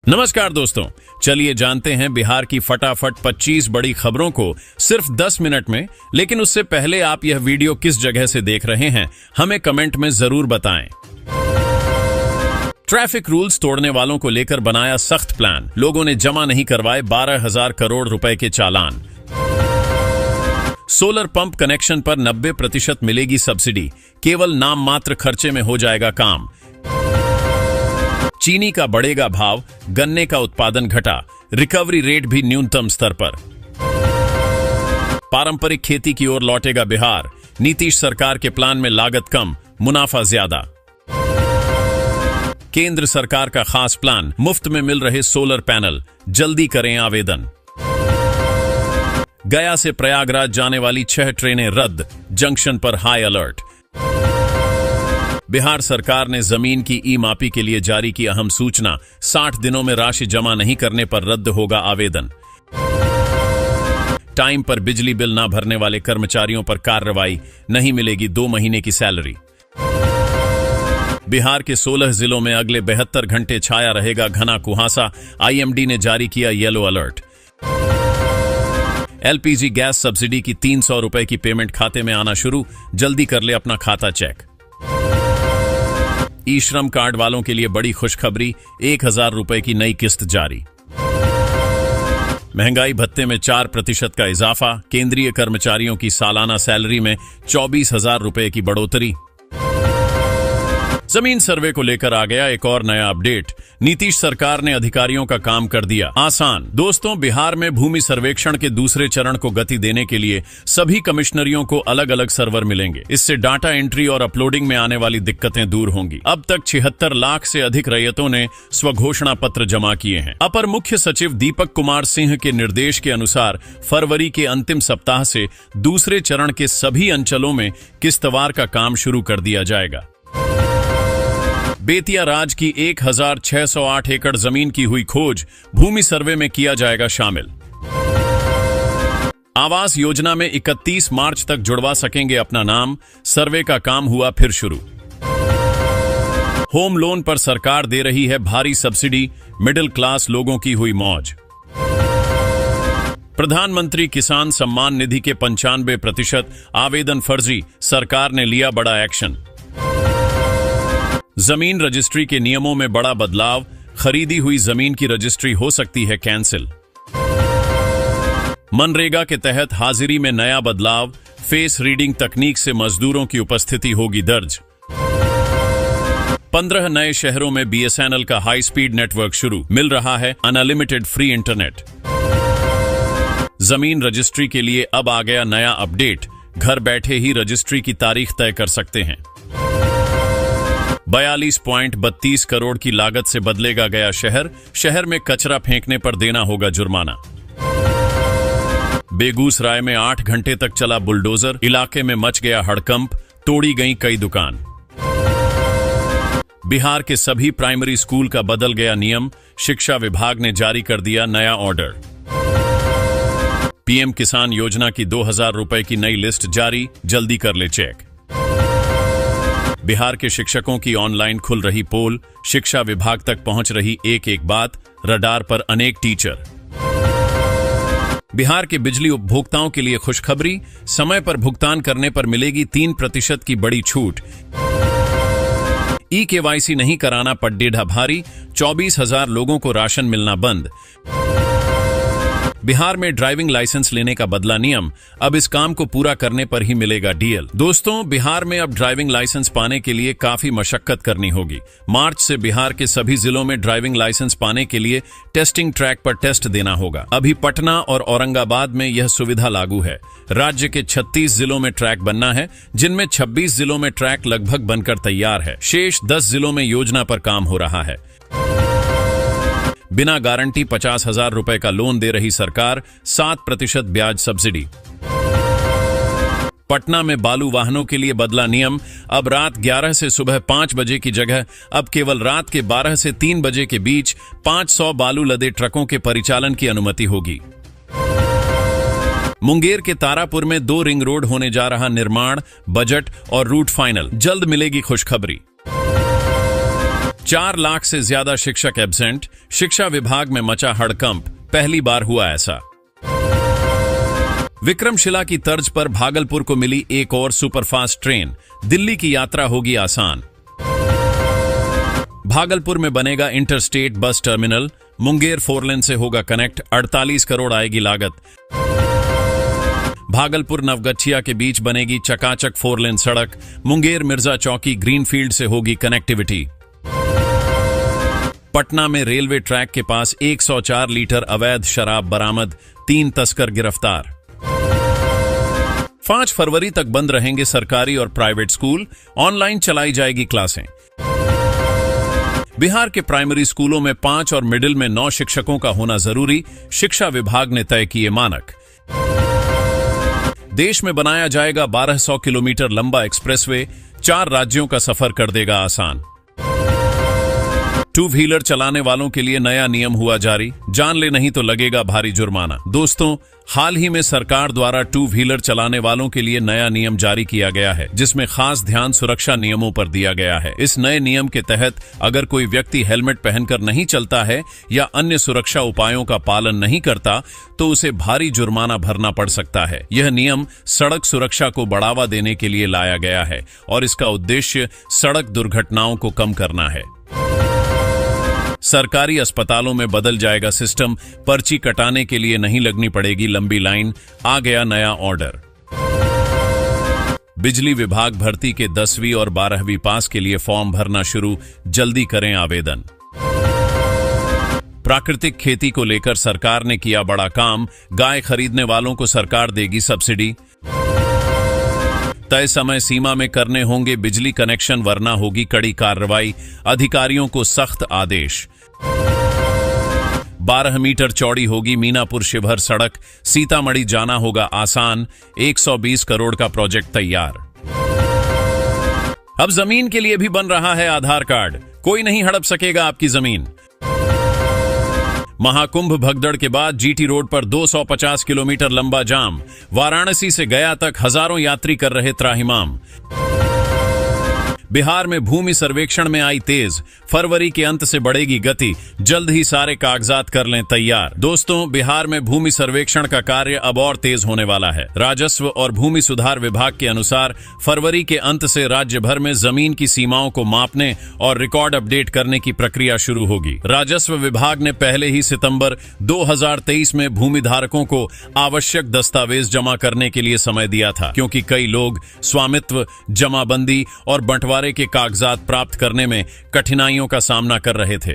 नमस्कार दोस्तों, चलिए जानते हैं बिहार की फटाफट 25 बड़ी खबरों को सिर्फ 10 मिनट में। लेकिन उससे पहले आप यह वीडियो किस जगह से देख रहे हैं हमें कमेंट में जरूर बताएं। ट्रैफिक रूल्स तोड़ने वालों को लेकर बनाया सख्त प्लान, लोगों ने जमा नहीं करवाए 12,000 करोड़ रुपए के चालान। सोलर पंप कनेक्शन पर 90% मिलेगी सब्सिडी, केवल नाम मात्र खर्चे में हो जाएगा काम। चीनी का बढ़ेगा भाव, गन्ने का उत्पादन घटा, रिकवरी रेट भी न्यूनतम स्तर पर। पारंपरिक खेती की ओर लौटेगा बिहार, नीतीश सरकार के प्लान में लागत कम, मुनाफा ज्यादा। केंद्र सरकार का खास प्लान, मुफ्त में मिल रहे सोलर पैनल, जल्दी करें आवेदन। गया से प्रयागराज जाने वाली 6 ट्रेनें रद्द, जंक्शन पर हाई अलर्ट। बिहार सरकार ने जमीन की ई मापी के लिए जारी की अहम सूचना, 60 दिनों में राशि जमा नहीं करने पर रद्द होगा आवेदन। टाइम पर बिजली बिल न भरने वाले कर्मचारियों पर कार्रवाई, नहीं मिलेगी 2 महीने की सैलरी। बिहार के 16 जिलों में अगले 72 घंटे छाया रहेगा घना कुहासा, आईएमडी ने जारी किया yellow alert. LPG gas subsidy की 300 रुपए की पेमेंट खाते में आना शुरू, जल्दी कर ले अपना खाता चेक। ई श्रम कार्ड वालों के लिए बड़ी खुशखबरी, 1,000 रुपए की नई किस्त जारी। महंगाई भत्ते में 4% का इजाफा, केंद्रीय कर्मचारियों की सालाना सैलरी में 24,000 रुपए की बढ़ोतरी। जमीन सर्वे को लेकर आ गया एक और नया अपडेट, नीतीश सरकार ने अधिकारियों का काम कर दिया आसान। दोस्तों, बिहार में भूमि सर्वेक्षण के दूसरे चरण को गति देने के लिए सभी कमिश्नरियों को अलग अलग सर्वर मिलेंगे। इससे डाटा एंट्री और अपलोडिंग में आने वाली दिक्कतें दूर होंगी। अब तक 76 लाख से अधिक रैयतों ने स्वघोषणा पत्र जमा किए हैं। अपर मुख्य सचिव दीपक कुमार सिंह के निर्देश के अनुसार फरवरी के अंतिम सप्ताह से दूसरे चरण के सभी अंचलों में किस्तवार का काम शुरू कर दिया जाएगा। बेतिया राज की 1,608 एकड़ जमीन की हुई खोज, भूमि सर्वे में किया जाएगा शामिल। आवास योजना में 31 मार्च तक जुड़वा सकेंगे अपना नाम, सर्वे का काम हुआ फिर शुरू। होम लोन पर सरकार दे रही है भारी सब्सिडी, मिडिल क्लास लोगों की हुई मौज। प्रधानमंत्री किसान सम्मान निधि के 95% आवेदन फर्जी, सरकार ने लिया बड़ा एक्शन। जमीन रजिस्ट्री के नियमों में बड़ा बदलाव, खरीदी हुई जमीन की रजिस्ट्री हो सकती है कैंसिल। मनरेगा के तहत हाजिरी में नया बदलाव, फेस रीडिंग तकनीक से मजदूरों की उपस्थिति होगी दर्ज। 15 नए शहरों में बीएसएनएल का हाई स्पीड नेटवर्क शुरू, मिल रहा है अनलिमिटेड फ्री इंटरनेट। जमीन रजिस्ट्री के लिए अब आ गया नया अपडेट, घर बैठे ही रजिस्ट्री की तारीख तय कर सकते हैं। 42.32 करोड़ की लागत से बदलेगा गया शहर, शहर में कचरा फेंकने पर देना होगा जुर्माना। बेगूसराय में 8 घंटे तक चला बुलडोजर, इलाके में मच गया हड़कंप, तोड़ी गई कई दुकान। बिहार के सभी प्राइमरी स्कूल का बदल गया नियम, शिक्षा विभाग ने जारी कर दिया नया ऑर्डर। पीएम किसान योजना की 2,000 रुपए की नई लिस्ट जारी, जल्दी कर ले चेक। बिहार के शिक्षकों की ऑनलाइन खुल रही पोल, शिक्षा विभाग तक पहुंच रही एक एक बात, रडार पर अनेक टीचर। बिहार के बिजली उपभोक्ताओं के लिए खुशखबरी, समय पर भुगतान करने पर मिलेगी 3% की बड़ी छूट। ई-केवाईसी नहीं कराना पड़ेगा भारी, 24,000 लोगों को राशन मिलना बंद। बिहार में ड्राइविंग लाइसेंस लेने का बदला नियम, अब इस काम को पूरा करने पर ही मिलेगा डीएल। दोस्तों, बिहार में अब ड्राइविंग लाइसेंस पाने के लिए काफी मशक्कत करनी होगी। मार्च से बिहार के सभी जिलों में ड्राइविंग लाइसेंस पाने के लिए टेस्टिंग ट्रैक पर टेस्ट देना होगा। अभी पटना और औरंगाबाद में यह सुविधा लागू है। राज्य के 36 जिलों में ट्रैक बनना है, जिनमें 26 जिलों में ट्रैक लगभग बनकर तैयार है। शेष 10 जिलों में योजना पर काम हो रहा है। बिना गारंटी 50,000 रुपए का लोन दे रही सरकार, 7% ब्याज सब्सिडी। पटना में बालू वाहनों के लिए बदला नियम, अब रात 11 से सुबह 5 बजे की जगह अब केवल रात के 12 से 3 बजे के बीच 500 बालू लदे ट्रकों के परिचालन की अनुमति होगी। मुंगेर के तारापुर में 2 रिंग रोड होने जा रहा निर्माण, बजट और रूट फाइनल, जल्द मिलेगी खुशखबरी। 4 लाख से ज्यादा शिक्षक एब्सेंट, शिक्षा विभाग में मचा हड़कंप, पहली बार हुआ ऐसा। विक्रमशिला की तर्ज पर भागलपुर को मिली एक और सुपरफास्ट ट्रेन, दिल्ली की यात्रा होगी आसान। भागलपुर में बनेगा इंटरस्टेट बस टर्मिनल, मुंगेर 4 लेन से होगा कनेक्ट, 48 करोड़ आएगी लागत। भागलपुर नवगछिया के बीच बनेगी चकाचक 4 लेन सड़क, मुंगेर मिर्जा चौकी ग्रीनफील्ड से होगी कनेक्टिविटी। पटना में रेलवे ट्रैक के पास 104 लीटर अवैध शराब बरामद, 3 तस्कर गिरफ्तार। 5 फरवरी तक बंद रहेंगे सरकारी और प्राइवेट स्कूल, ऑनलाइन चलाई जाएगी क्लासें। बिहार के प्राइमरी स्कूलों में 5 और मिडिल में 9 शिक्षकों का होना जरूरी, शिक्षा विभाग ने तय किए मानक। देश में बनाया जाएगा 1200 किलोमीटर लंबा एक्सप्रेसवे, 4 राज्यों का सफर कर देगा आसान। 2 व्हीलर चलाने वालों के लिए नया नियम हुआ जारी, जान ले नहीं तो लगेगा भारी जुर्माना। दोस्तों, हाल ही में सरकार द्वारा 2 व्हीलर चलाने वालों के लिए नया नियम जारी किया गया है, जिसमें खास ध्यान सुरक्षा नियमों पर दिया गया है। इस नए नियम के तहत अगर कोई व्यक्ति हेलमेट पहनकर नहीं चलता है या अन्य सुरक्षा उपायों का पालन नहीं करता तो उसे भारी जुर्माना भरना पड़ सकता है। यह नियम सड़क सुरक्षा को बढ़ावा देने के लिए लाया गया है और इसका उद्देश्य सड़क दुर्घटनाओं को कम करना है। सरकारी अस्पतालों में बदल जाएगा सिस्टम, पर्ची कटाने के लिए नहीं लगनी पड़ेगी लंबी लाइन, आ गया नया ऑर्डर। बिजली विभाग भर्ती के 10वीं और 12वीं पास के लिए फॉर्म भरना शुरू, जल्दी करें आवेदन। प्राकृतिक खेती को लेकर सरकार ने किया बड़ा काम, गाय खरीदने वालों को सरकार देगी सब्सिडी। तय समय सीमा में करने होंगे बिजली कनेक्शन वरना होगी कड़ी कार्रवाई, अधिकारियों को सख्त आदेश। 12 मीटर चौड़ी होगी मीनापुर शिवहर सड़क, सीतामढ़ी जाना होगा आसान, 120 करोड़ का प्रोजेक्ट तैयार। अब जमीन के लिए भी बन रहा है आधार कार्ड, कोई नहीं हड़प सकेगा आपकी जमीन। महाकुंभ भगदड़ के बाद जीटी रोड पर 250 किलोमीटर लंबा जाम, वाराणसी से गया तक हजारों यात्री कर रहे त्राहिमाम। बिहार में भूमि सर्वेक्षण में आई तेज, फरवरी के अंत से बढ़ेगी गति, जल्द ही सारे कागजात कर लें तैयार। दोस्तों, बिहार में भूमि सर्वेक्षण का कार्य अब और तेज होने वाला है। राजस्व और भूमि सुधार विभाग के अनुसार फरवरी के अंत से राज्य भर में जमीन की सीमाओं को मापने और रिकॉर्ड अपडेट करने की प्रक्रिया शुरू होगी। राजस्व विभाग ने पहले ही सितंबर 2023 में भूमि धारकों को आवश्यक दस्तावेज जमा करने के लिए समय दिया था, क्योंकि कई लोग स्वामित्व, जमाबंदी और बंटवारे के कागजात प्राप्त करने में कठिनाइयों का सामना कर रहे थे।